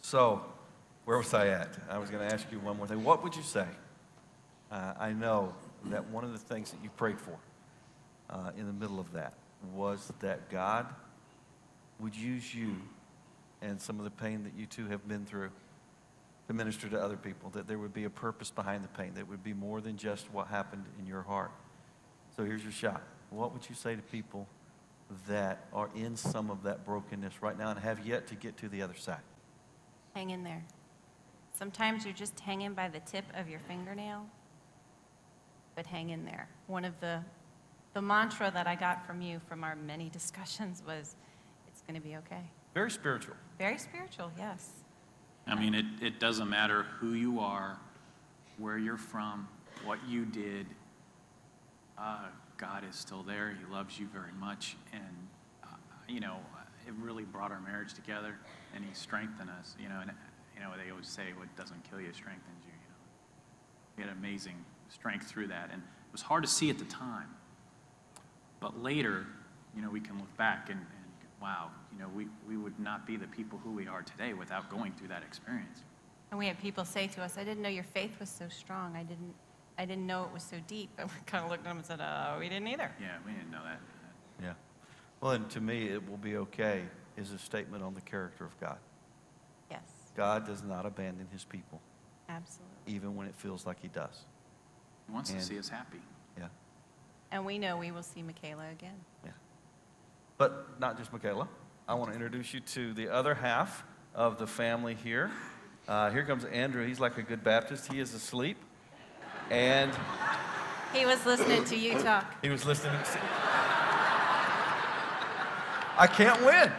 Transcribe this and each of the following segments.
So, where was I at? I was going to ask you one more thing. What would you say? I know that one of the things that you prayed for in the middle of that was that God would use you and some of the pain that you two have been through to minister to other people, that there would be a purpose behind the pain, that would be more than just what happened in your heart. So here's your shot. What would you say to people that are in some of that brokenness right now and have yet to get to the other side? Hang in there. Sometimes you're just hanging by the tip of your fingernail, but hang in there. One of the mantra that I got from you from our many discussions was, it's going to be okay. Very spiritual. Very spiritual, yes. I mean, it doesn't matter who you are, where you're from, what you did. God is still there. He loves you very much. And, it really brought our marriage together, and he strengthened us, And, they always say what doesn't kill you strengthens you, We had amazing strength through that. And it was hard to see at the time. But later, we can look back and wow, we would not be the people who we are today without going through that experience. And we had people say to us, I didn't know your faith was so strong. I didn't know it was so deep. And we kind of looked at them and said, we didn't either. Yeah, we didn't know that. Yeah. Well, and to me, it will be okay is a statement on the character of God. Yes. God does not abandon his people. Absolutely. Even when it feels like he does. He wants to see us happy. Yeah. And we know we will see Michaela again. Yeah. But not just Michaela. I want to introduce you to the other half of the family here. Here comes Andrew. He's like a good Baptist. He is asleep. And he was listening to you talk. He was listening. I can't win.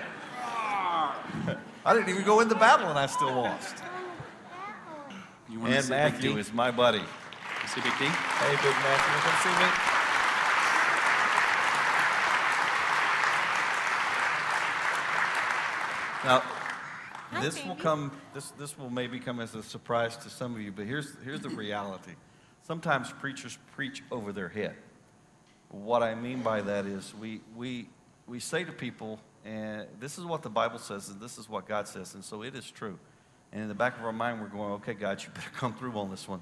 I didn't even go into battle and I still lost. And Matthew is my buddy. See Big D? Hey, Big Matthew, come see me. Now, this will come. This will maybe come as a surprise to some of you, but here's the reality. Sometimes preachers preach over their head. What I mean by that is we say to people, and this is what the Bible says, and this is what God says, and so it is true. And in the back of our mind, we're going, okay, God, you better come through on this one.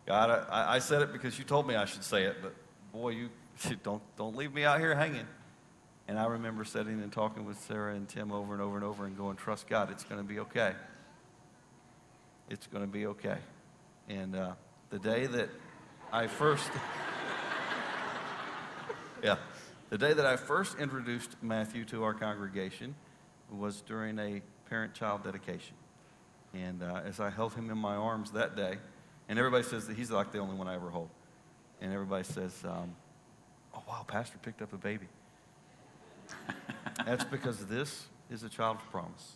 God, I said it because you told me I should say it, but boy, you don't leave me out here hanging. And I remember sitting and talking with Sarah and Tim over and over and over and going, trust God, it's going to be okay. It's going to be okay. And the day that I first, the day that I first introduced Matthew to our congregation was during a parent-child dedication. And as I held him in my arms that day, and everybody says that he's like the only one I ever hold. And everybody says, oh, wow, Pastor picked up a baby. That's because this is a child of promise.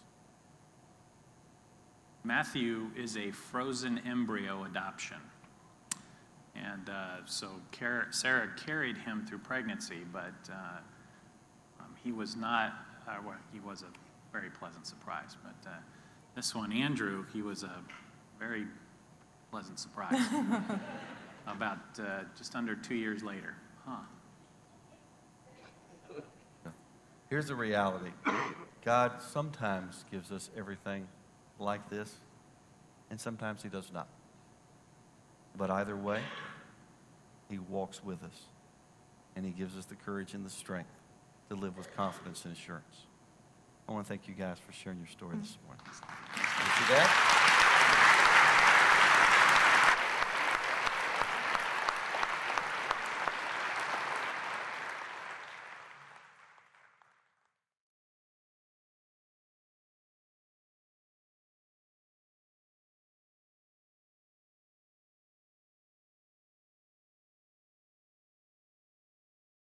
Matthew is a frozen embryo adoption. And so Sarah carried him through pregnancy, but he was not, he was a very pleasant surprise. But this one, Andrew, he was a very pleasant surprise. About just under 2 years later. Here's the reality. God sometimes gives us everything like this, and sometimes he does not. But either way, he walks with us, and he gives us the courage and the strength to live with confidence and assurance. I want to thank you guys for sharing your story this morning. Thank you, Dad.